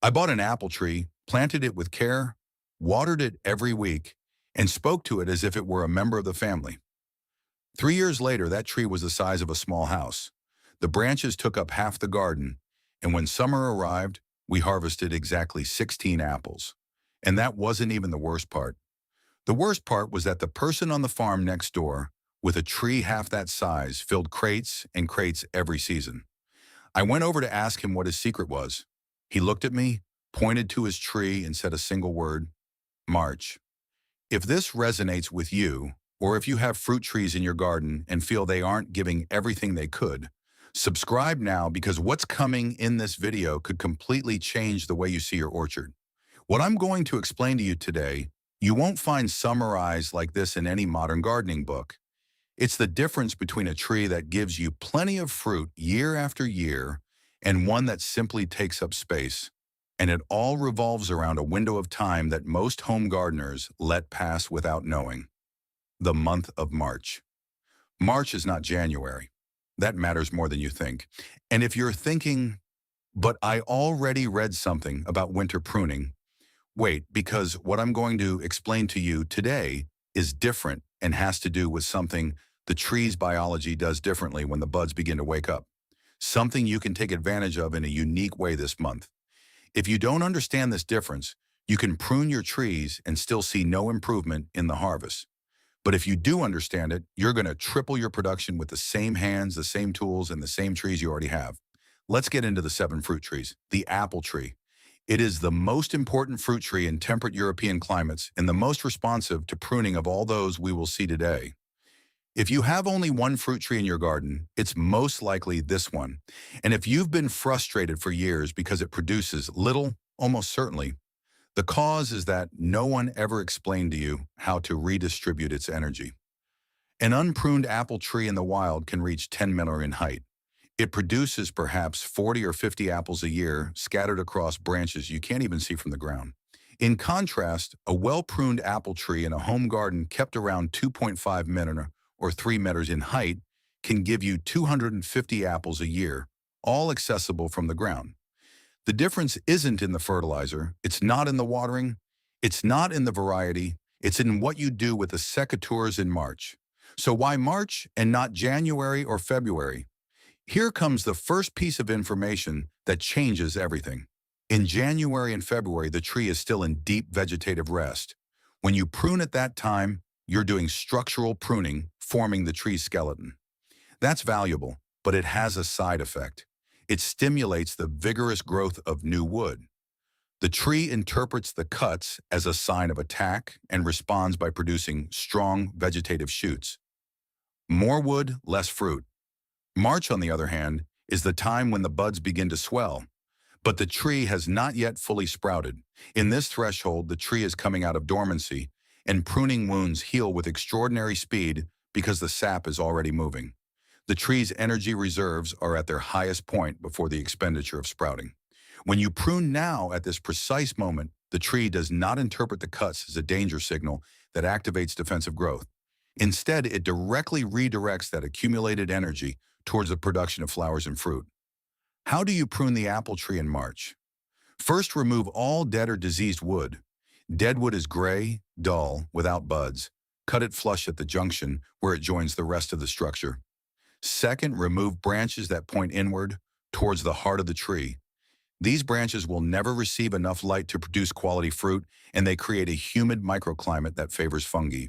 I bought an apple tree, planted it with care, watered it every week, and spoke to it as if it were a member of the family. 3 years later, that tree was the size of a small house. The branches took up half the garden, and when summer arrived, we harvested exactly 16 apples. And that wasn't even the worst part. The worst part was that the person on the farm next door, with a tree half that size, filled crates and crates every season. I went over to ask him what his secret was. He looked at me, pointed to his tree, and said a single word: March. If this resonates with you, or if you have fruit trees in your garden and feel they aren't giving everything they could, subscribe now, because what's coming in this video could completely change the way you see your orchard. What I'm going to explain to you today, you won't find summarized like this in any modern gardening book. It's the difference between a tree that gives you plenty of fruit year after year and one that simply takes up space. And it all revolves around a window of time that most home gardeners let pass without knowing: the month of March. March is not January. That matters more than you think. And if you're thinking, but I already read something about winter pruning, wait, because what I'm going to explain to you today is different and has to do with something the tree's biology does differently when the buds begin to wake up. Something you can take advantage of in a unique way this month. If you don't understand this difference, you can prune your trees and still see no improvement in the harvest. But if you do understand it, you're going to triple your production with the same hands, the same tools, and the same trees you already have. Let's get into the 7 fruit trees. The apple tree. It is the most important fruit tree in temperate European climates and the most responsive to pruning of all those we will see today. If you have only one fruit tree in your garden, it's most likely this one. And if you've been frustrated for years because it produces little, almost certainly, the cause is that no one ever explained to you how to redistribute its energy. An unpruned apple tree in the wild can reach 10 meters in height. It produces perhaps 40 or 50 apples a year scattered across branches you can't even see from the ground. In contrast, a well-pruned apple tree in a home garden kept around 2.5 meters or 3 meters in height can give you 250 apples a year, all accessible from the ground. The difference isn't in the fertilizer, it's not in the watering, it's not in the variety, it's in what you do with the secateurs in March. So why March and not January or February? Here comes the first piece of information that changes everything. In January and February, the tree is still in deep vegetative rest. When you prune at that time, you're doing structural pruning, forming the tree's skeleton. That's valuable, but it has a side effect. It stimulates the vigorous growth of new wood. The tree interprets the cuts as a sign of attack and responds by producing strong vegetative shoots. More wood, less fruit. March, on the other hand, is the time when the buds begin to swell, but the tree has not yet fully sprouted. In this threshold, the tree is coming out of dormancy, and pruning wounds heal with extraordinary speed because the sap is already moving. The tree's energy reserves are at their highest point before the expenditure of sprouting. When you prune now at this precise moment, the tree does not interpret the cuts as a danger signal that activates defensive growth. Instead, it directly redirects that accumulated energy towards the production of flowers and fruit. How do you prune the apple tree in March? First, remove all dead or diseased wood. Dead wood is gray, dull, without buds. Cut it flush at the junction where it joins the rest of the structure. Second, remove branches that point inward towards the heart of the tree. These branches will never receive enough light to produce quality fruit, and they create a humid microclimate that favors fungi.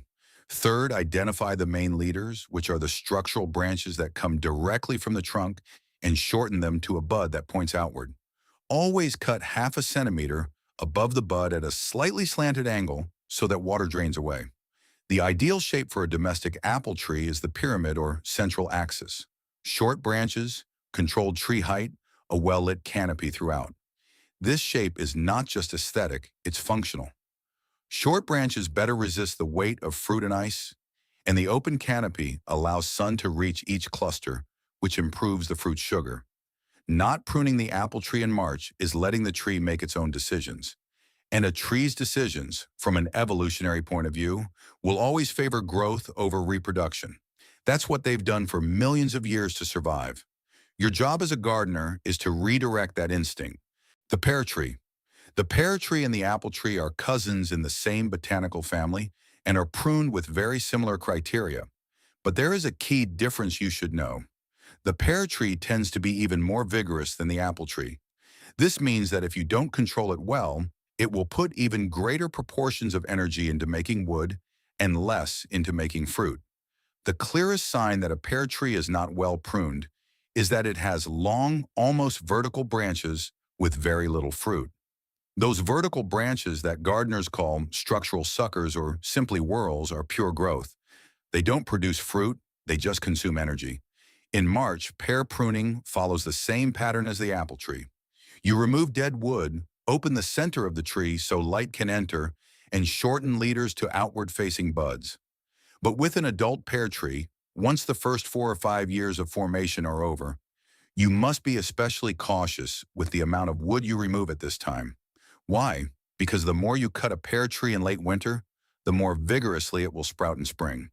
Third, identify the main leaders, which are the structural branches that come directly from the trunk, and shorten them to a bud that points outward. Always cut half a centimeter above the bud at a slightly slanted angle so that water drains away. The ideal shape for a domestic apple tree is the pyramid or central axis. Short branches, controlled tree height, a well-lit canopy throughout. This shape is not just aesthetic, it's functional. Short branches better resist the weight of fruit and ice, and the open canopy allows sun to reach each cluster, which improves the fruit's sugar. Not pruning the apple tree in March is letting the tree make its own decisions. And a tree's decisions, from an evolutionary point of view, will always favor growth over reproduction. That's what they've done for millions of years to survive. Your job as a gardener is to redirect that instinct. The pear tree. The pear tree and the apple tree are cousins in the same botanical family and are pruned with very similar criteria. But there is a key difference you should know. The pear tree tends to be even more vigorous than the apple tree. This means that if you don't control it well, it will put even greater proportions of energy into making wood and less into making fruit. The clearest sign that a pear tree is not well pruned is that it has long, almost vertical branches with very little fruit. Those vertical branches that gardeners call structural suckers or simply whorls are pure growth. They don't produce fruit, they just consume energy. In March, pear pruning follows the same pattern as the apple tree. You remove dead wood, open the center of the tree so light can enter, and shorten leaders to outward-facing buds. But with an adult pear tree, once the first 4 or 5 years of formation are over, you must be especially cautious with the amount of wood you remove at this time. Why? Because the more you cut a pear tree in late winter, the more vigorously it will sprout in spring.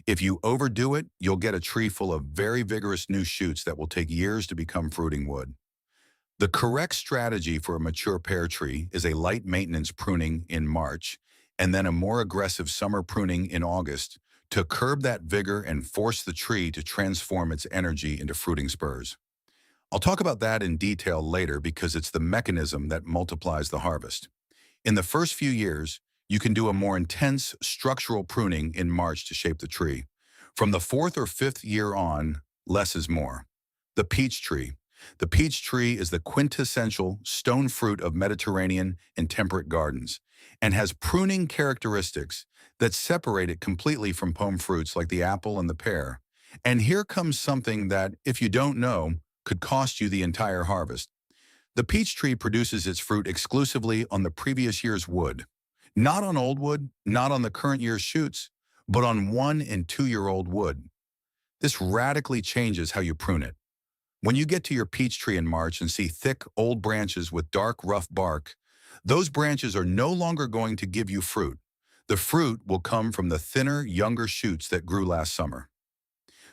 If you overdo it, you'll get a tree full of very vigorous new shoots that will take years to become fruiting wood. The correct strategy for a mature pear tree is a light maintenance pruning in March and then a more aggressive summer pruning in August to curb that vigor and force the tree to transform its energy into fruiting spurs. I'll talk about that in detail later because it's the mechanism that multiplies the harvest. In the first few years, you can do a more intense structural pruning in March to shape the tree. From the fourth or fifth year on, less is more. The peach tree. The peach tree is the quintessential stone fruit of Mediterranean and temperate gardens and has pruning characteristics that separate it completely from pome fruits like the apple and the pear. And here comes something that, if you don't know, could cost you the entire harvest. The peach tree produces its fruit exclusively on the previous year's wood. Not on old wood, not on the current year's shoots, but on 1 and 2 year old wood. This radically changes how you prune it. When you get to your peach tree in March and see thick, old branches with dark, rough bark, those branches are no longer going to give you fruit. The fruit will come from the thinner, younger shoots that grew last summer.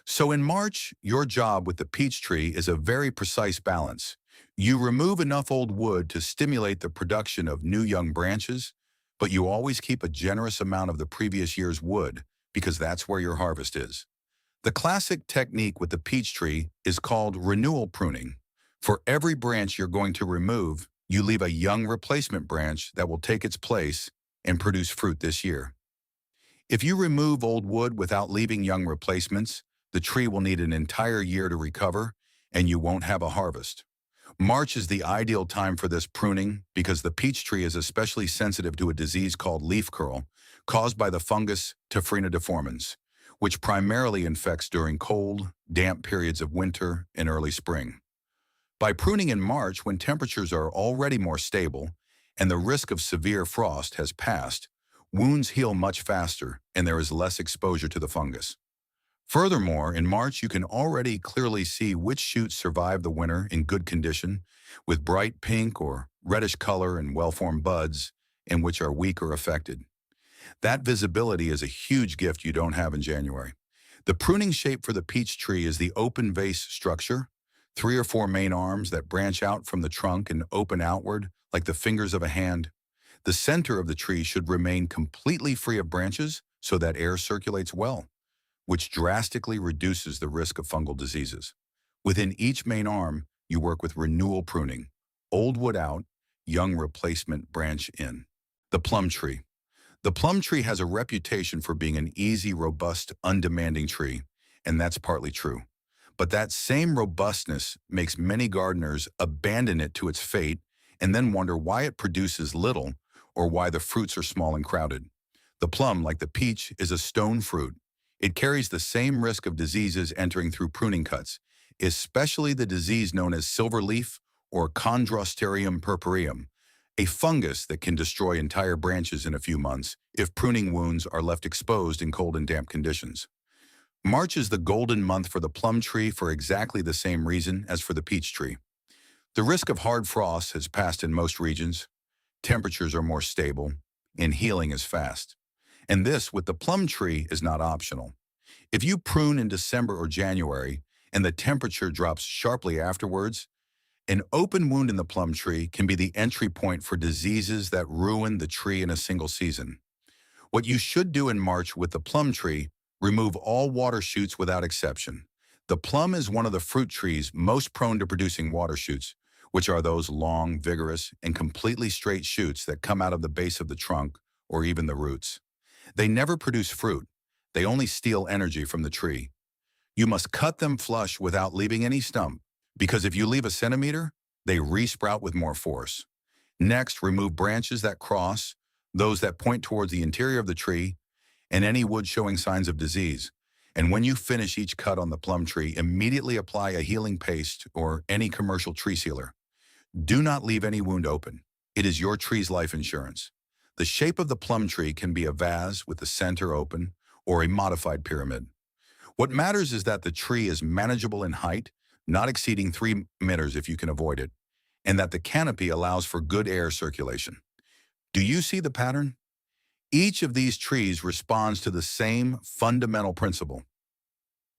So in March, your job with the peach tree is a very precise balance. You remove enough old wood to stimulate the production of new young branches, but you always keep a generous amount of the previous year's wood because that's where your harvest is. The classic technique with the peach tree is called renewal pruning. For every branch you're going to remove, you leave a young replacement branch that will take its place and produce fruit this year. If you remove old wood without leaving young replacements, the tree will need an entire year to recover, and you won't have a harvest. March is the ideal time for this pruning because the peach tree is especially sensitive to a disease called leaf curl, caused by the fungus Taphrina deformans, which primarily infects during cold, damp periods of winter and early spring. By pruning in March, when temperatures are already more stable and the risk of severe frost has passed, wounds heal much faster and there is less exposure to the fungus. Furthermore, in March, you can already clearly see which shoots survive the winter in good condition, with bright pink or reddish color and well-formed buds, and which are weak or affected. That visibility is a huge gift you don't have in January. The pruning shape for the peach tree is the open vase structure, 3 or 4 main arms that branch out from the trunk and open outward like the fingers of a hand. The center of the tree should remain completely free of branches so that air circulates well, which drastically reduces the risk of fungal diseases. Within each main arm, you work with renewal pruning, old wood out, young replacement branch in. The plum tree. The plum tree has a reputation for being an easy, robust, undemanding tree, and that's partly true. But that same robustness makes many gardeners abandon it to its fate and then wonder why it produces little or why the fruits are small and crowded. The plum, like the peach, is a stone fruit. It carries the same risk of diseases entering through pruning cuts, especially the disease known as silver leaf or Chondrosterium purpureum, a fungus that can destroy entire branches in a few months if pruning wounds are left exposed in cold and damp conditions. March is the golden month for the plum tree for exactly the same reason as for the peach tree. The risk of hard frost has passed in most regions, temperatures are more stable, and healing is fast. And this, with the plum tree, is not optional. If you prune in December or January and the temperature drops sharply afterwards, An open wound in the plum tree can be the entry point for diseases that ruin the tree in a single season. What you should do in March with the plum tree, remove all water shoots without exception. The plum is one of the fruit trees most prone to producing water shoots, which are those long, vigorous, and completely straight shoots that come out of the base of the trunk or even the roots. They never produce fruit. They only steal energy from the tree. You must cut them flush without leaving any stump, because if you leave a centimeter, they resprout with more force. Next, remove branches that cross, those that point towards the interior of the tree, and any wood showing signs of disease. And when you finish each cut on the plum tree, immediately apply a healing paste or any commercial tree sealer. Do not leave any wound open. It is your tree's life insurance. The shape of the plum tree can be a vase with the center open or a modified pyramid. What matters is that the tree is manageable in height, not exceeding 3 meters if you can avoid it, and that the canopy allows for good air circulation. Do you see the pattern? Each of these trees responds to the same fundamental principle.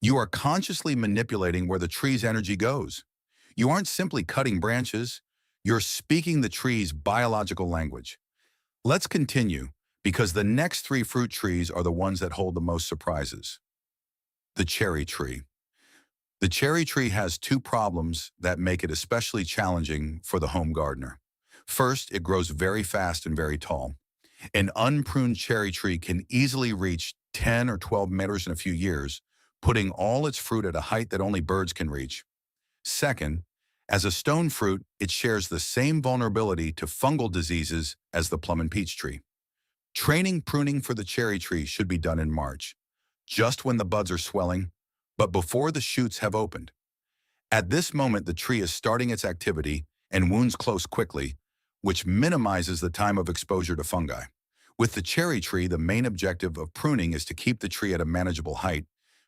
You are consciously manipulating where the tree's energy goes. You aren't simply cutting branches, you're speaking the tree's biological language. Let's continue, because the next 3 fruit trees are the ones that hold the most surprises. The cherry tree. The cherry tree has 2 problems that make it especially challenging for the home gardener. First, it grows very fast and very tall. An unpruned cherry tree can easily reach 10 or 12 meters in a few years, putting all its fruit at a height that only birds can reach. Second, as a stone fruit, it shares the same vulnerability to fungal diseases as the plum and peach tree. Pruning for the cherry tree should be done in March, just when the buds are swelling, but before the shoots have opened. At this moment, the tree is starting its activity and wounds close quickly, which minimizes the time of exposure to fungi. With the cherry tree, the main objective of pruning is to keep the tree at a manageable height,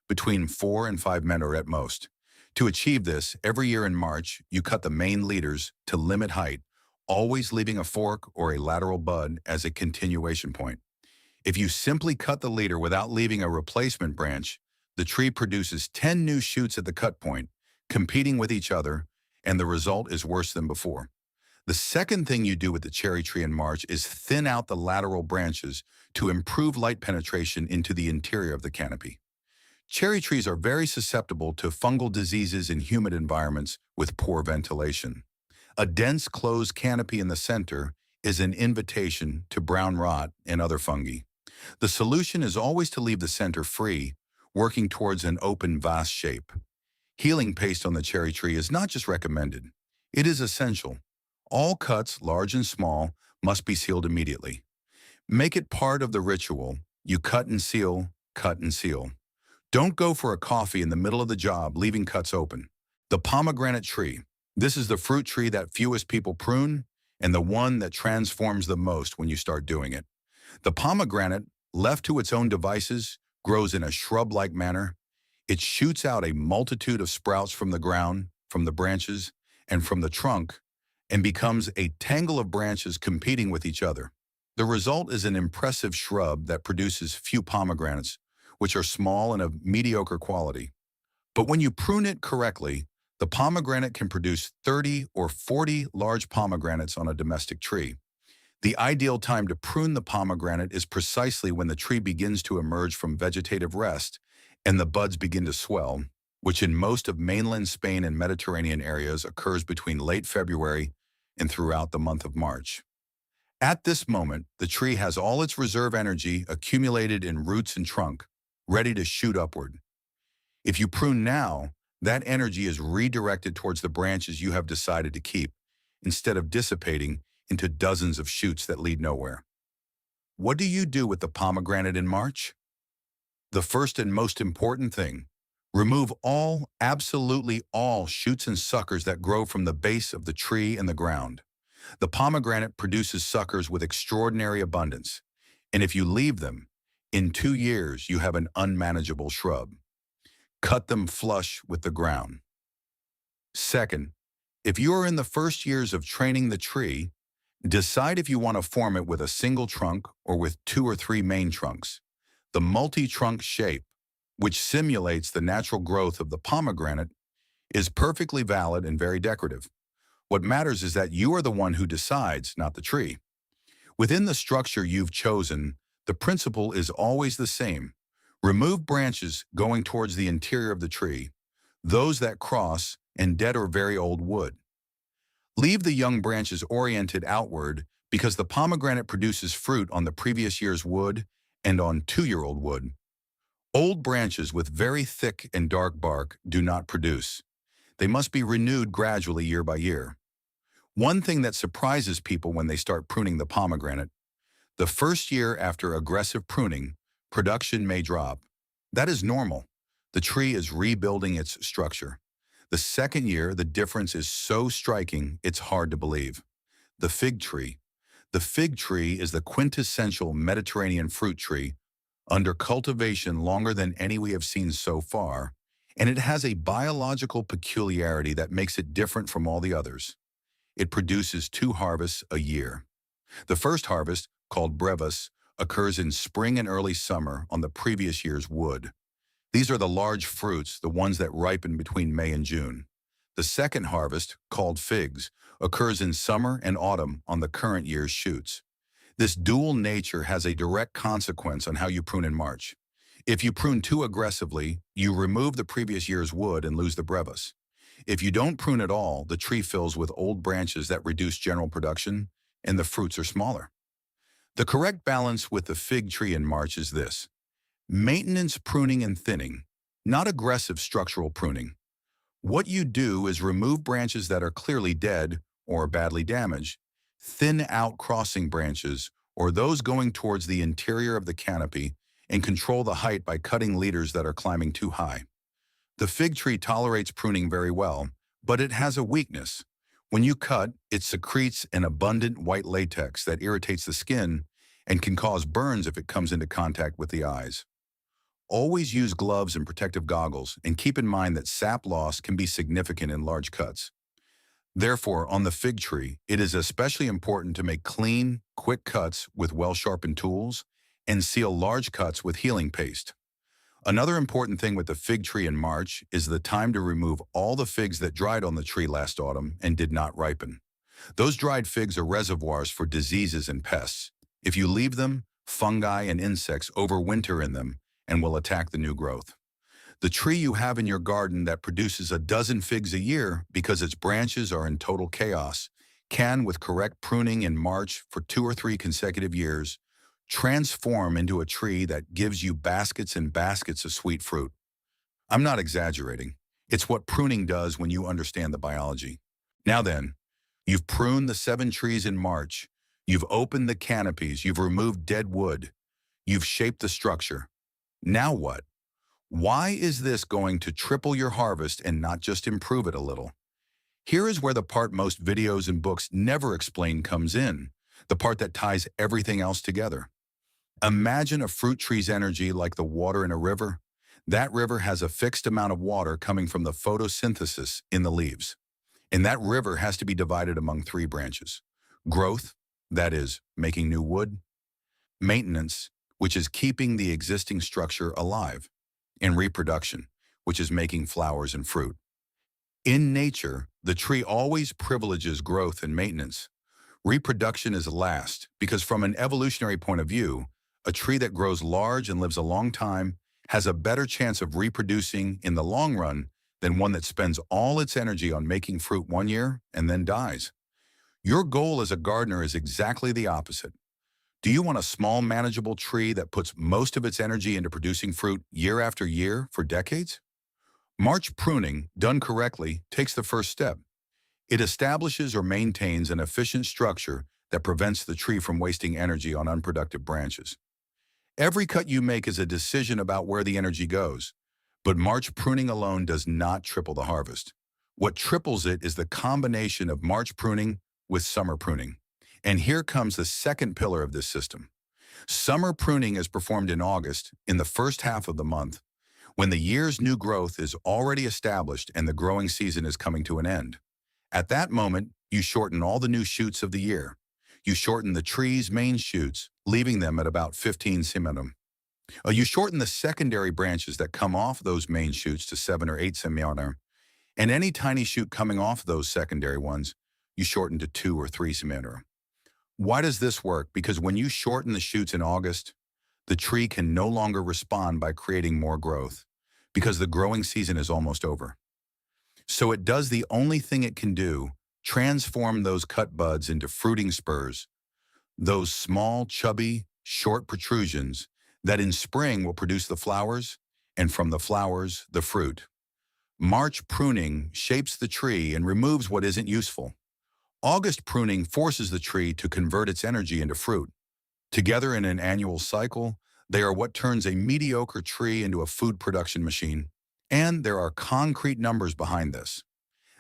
between 4 and 5 meters at most. To achieve this, every year in March, you cut the main leaders to limit height, always leaving a fork or a lateral bud as a continuation point. If you simply cut the leader without leaving a replacement branch, the tree produces 10 new shoots at the cut point, competing with each other, and the result is worse than before. The second thing you do with the cherry tree in March is thin out the lateral branches to improve light penetration into the interior of the canopy. Cherry trees are very susceptible to fungal diseases in humid environments with poor ventilation. A dense closed canopy in the center is an invitation to brown rot and other fungi. The solution is always to leave the center free, working towards an open vase shape. Healing paste on the cherry tree is not just recommended, it is essential. All cuts, large and small, must be sealed immediately. Make it part of the ritual. You cut and seal, cut and seal. Don't go for a coffee in the middle of the job, leaving cuts open. The pomegranate tree. This is the fruit tree that fewest people prune, and the one that transforms the most when you start doing it. The pomegranate, left to its own devices, grows in a shrub-like manner. It shoots out a multitude of sprouts from the ground, from the branches, and from the trunk, and becomes a tangle of branches competing with each other. The result is an impressive shrub that produces few pomegranates, which are small and of mediocre quality. But when you prune it correctly, the pomegranate can produce 30 or 40 large pomegranates on a domestic tree. The ideal time to prune the pomegranate is precisely when the tree begins to emerge from vegetative rest and the buds begin to swell, which in most of mainland Spain and Mediterranean areas occurs between late February and throughout the month of March. At this moment, the tree has all its reserve energy accumulated in roots and trunk, ready to shoot upward. If you prune now, that energy is redirected towards the branches you have decided to keep, instead of dissipating into dozens of shoots that lead nowhere. What do you do with the pomegranate in March? The first and most important thing, remove all, absolutely all shoots and suckers that grow from the base of the tree and the ground. The pomegranate produces suckers with extraordinary abundance, and if you leave them, in 2 years you have an unmanageable shrub. Cut them flush with the ground. Second, if you are in the first years of training the tree, decide if you want to form it with a single trunk or with 2 or 3 main trunks. The multi-trunk shape, which simulates the natural growth of the pomegranate, is perfectly valid and very decorative. What matters is that you are the one who decides, not the tree. Within the structure you've chosen, the principle is always the same. Remove branches going towards the interior of the tree, those that cross, and dead or very old wood. Leave the young branches oriented outward because the pomegranate produces fruit on the previous year's wood and on 2-year-old wood. Old branches with very thick and dark bark do not produce. They must be renewed gradually year by year. One thing that surprises people when they start pruning the pomegranate: the first year after aggressive pruning, production may drop. That is normal. The tree is rebuilding its structure. The second year, the difference is so striking, it's hard to believe. The fig tree. The fig tree is the quintessential Mediterranean fruit tree, under cultivation longer than any we have seen so far, and it has a biological peculiarity that makes it different from all the others. It produces 2 harvests a year. The first harvest, called brevis, occurs in spring and early summer on the previous year's wood. These are the large fruits, the ones that ripen between May and June. The second harvest, called figs, occurs in summer and autumn on the current year's shoots. This dual nature has a direct consequence on how you prune in March. If you prune too aggressively, you remove the previous year's wood and lose the brevis. If you don't prune at all, the tree fills with old branches that reduce general production, and the fruits are smaller. The correct balance with the fig tree in March is this: maintenance pruning and thinning, not aggressive structural pruning. What you do is remove branches that are clearly dead or badly damaged, thin out crossing branches or those going towards the interior of the canopy, and control the height by cutting leaders that are climbing too high. The fig tree tolerates pruning very well, but it has a weakness. When you cut, it secretes an abundant white latex that irritates the skin and can cause burns if it comes into contact with the eyes. Always use gloves and protective goggles, and keep in mind that sap loss can be significant in large cuts. Therefore, on the fig tree, it is especially important to make clean, quick cuts with well-sharpened tools and seal large cuts with healing paste. Another important thing with the fig tree in March is the time to remove all the figs that dried on the tree last autumn and did not ripen. Those dried figs are reservoirs for diseases and pests. If you leave them, fungi and insects overwinter in them and will attack the new growth. The tree you have in your garden that produces a dozen figs a year because its branches are in total chaos can, with correct pruning in March for 2 or 3 consecutive years, transform into a tree that gives you baskets and baskets of sweet fruit. I'm not exaggerating. It's what pruning does when you understand the biology. Now then, you've pruned the 7 trees in March. You've opened the canopies. You've removed dead wood. You've shaped the structure. Now what? Why is this going to triple your harvest and not just improve it a little? Here is where the part most videos and books never explain comes in, the part that ties everything else together. Imagine a fruit tree's energy like the water in a river. That river has a fixed amount of water coming from the photosynthesis in the leaves. And that river has to be divided among 3 branches: growth, that is, making new wood; maintenance, which is keeping the existing structure alive; and reproduction, which is making flowers and fruit. In nature, the tree always privileges growth and maintenance. Reproduction is last because, from an evolutionary point of view, a tree that grows large and lives a long time has a better chance of reproducing in the long run than one that spends all its energy on making fruit one year and then dies. Your goal as a gardener is exactly the opposite. Do you want a small, manageable tree that puts most of its energy into producing fruit year after year for decades? March pruning, done correctly, takes the first step. It establishes or maintains an efficient structure that prevents the tree from wasting energy on unproductive branches. Every cut you make is a decision about where the energy goes, but March pruning alone does not triple the harvest. What triples it is the combination of March pruning with summer pruning. And here comes the second pillar of this system. Summer pruning is performed in August, in the first half of the month, when the year's new growth is already established and the growing season is coming to an end. At that moment, you shorten all the new shoots of the year. You shorten the tree's main shoots, leaving them at about 15 cm. You shorten the secondary branches that come off those main shoots to 7 or 8 cm, and any tiny shoot coming off those secondary ones, you shorten to 2 or 3 cm. Why does this work? Because when you shorten the shoots in August, the tree can no longer respond by creating more growth because the growing season is almost over. So it does the only thing it can do, transform those cut buds into fruiting spurs, those small, chubby, short protrusions that in spring will produce the flowers, and from the flowers, the fruit. March pruning shapes the tree and removes what isn't useful. August pruning forces the tree to convert its energy into fruit. Together in an annual cycle, they are what turns a mediocre tree into a food production machine. And there are concrete numbers behind this.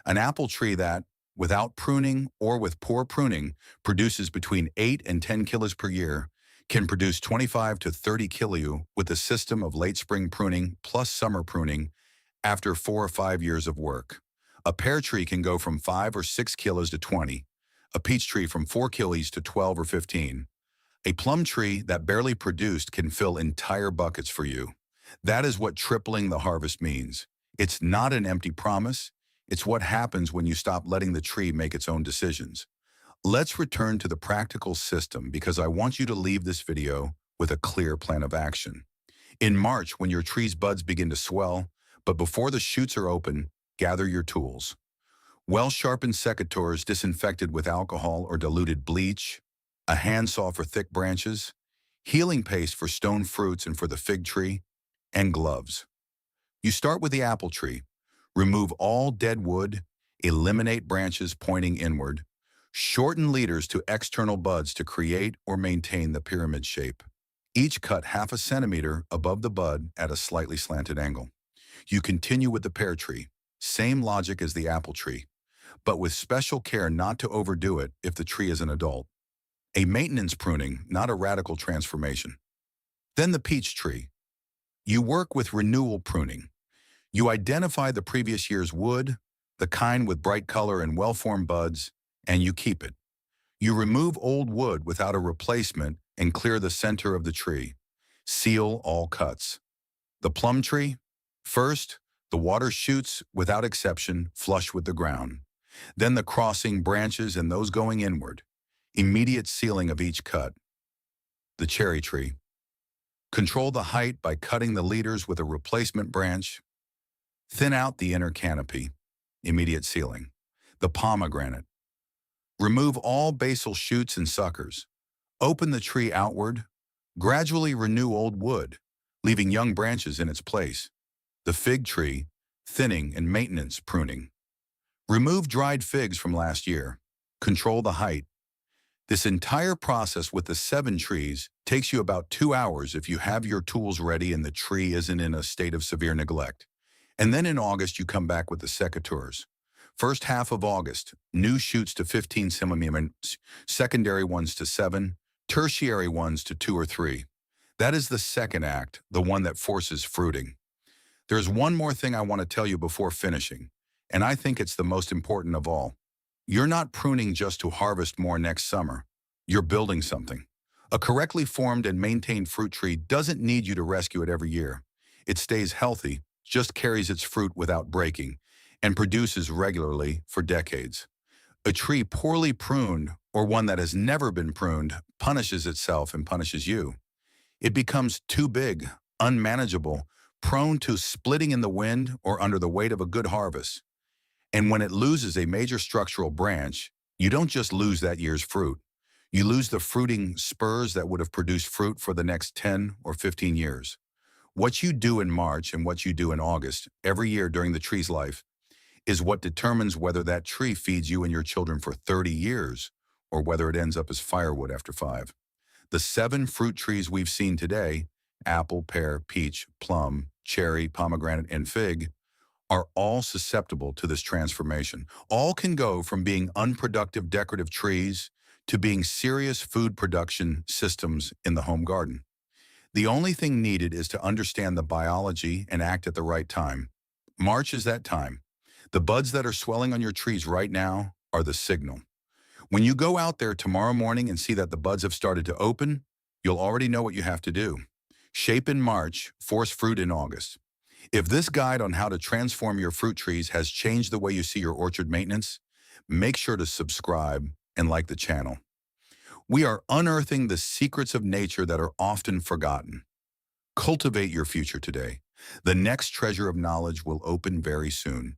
An apple tree that, without pruning or with poor pruning, produces between 8 and 10 kilos per year, can produce 25 to 30 kilo with a system of late spring pruning plus summer pruning after 4 or 5 years of work. A pear tree can go from 5 or 6 kilos to 20, a peach tree from 4 kilos to 12 or 15. A plum tree that barely produced can fill entire buckets for you. That is what tripling the harvest means. It's not an empty promise. It's what happens when you stop letting the tree make its own decisions. Let's return to the practical system because I want you to leave this video with a clear plan of action. In March, when your tree's buds begin to swell, but before the shoots are open, gather your tools. Well-sharpened secateurs disinfected with alcohol or diluted bleach, a handsaw for thick branches, healing paste for stone fruits and for the fig tree, and gloves. You start with the apple tree. Remove all dead wood, eliminate branches pointing inward, shorten leaders to external buds to create or maintain the pyramid shape. Each cut half a centimeter above the bud at a slightly slanted angle. You continue with the pear tree, same logic as the apple tree, but with special care not to overdo it if the tree is an adult. A maintenance pruning, not a radical transformation. Then the peach tree. You work with renewal pruning. You identify the previous year's wood, the kind with bright color and well-formed buds, and you keep it. You remove old wood without a replacement and clear the center of the tree. Seal all cuts. The plum tree? First, the water shoots, without exception, flush with the ground. Then the crossing branches and those going inward. Immediate sealing of each cut. The cherry tree. Control the height by cutting the leaders with a replacement branch. Thin out the inner canopy. Immediate sealing. The pomegranate. Remove all basal shoots and suckers. Open the tree outward. Gradually renew old wood, leaving young branches in its place. The fig tree, thinning and maintenance pruning. Remove dried figs from last year. Control the height. This entire process with the 7 trees takes you about 2 hours if you have your tools ready and the tree isn't in a state of severe neglect. And then in August, you come back with the secateurs. First half of August, new shoots to 15 centimeters, secondary ones to 7, tertiary ones to 2 or 3. That is the second act, the one that forces fruiting. There's one more thing I want to tell you before finishing, and I think it's the most important of all. You're not pruning just to harvest more next summer. You're building something. A correctly formed and maintained fruit tree doesn't need you to rescue it every year. It stays healthy, just carries its fruit without breaking, and produces regularly for decades. A tree poorly pruned, or one that has never been pruned, punishes itself and punishes you. It becomes too big, unmanageable, prone to splitting in the wind or under the weight of a good harvest. And when it loses a major structural branch, you don't just lose that year's fruit. You lose the fruiting spurs that would have produced fruit for the next 10 or 15 years. What you do in March and what you do in August, every year during the tree's life, is what determines whether that tree feeds you and your children for 30 years or whether it ends up as firewood after 5. The 7 fruit trees we've seen today, apple, pear, peach, plum, cherry, pomegranate, and fig, are all susceptible to this transformation. All can go from being unproductive decorative trees to being serious food production systems in the home garden. The only thing needed is to understand the biology and act at the right time. March is that time. The buds that are swelling on your trees right now are the signal. When you go out there tomorrow morning and see that the buds have started to open, you'll already know what you have to do. Shape in March, force fruit in August. If this guide on how to transform your fruit trees has changed the way you see your orchard maintenance, make sure to subscribe and like the channel. We are unearthing the secrets of nature that are often forgotten. Cultivate your future today. The next treasure of knowledge will open very soon.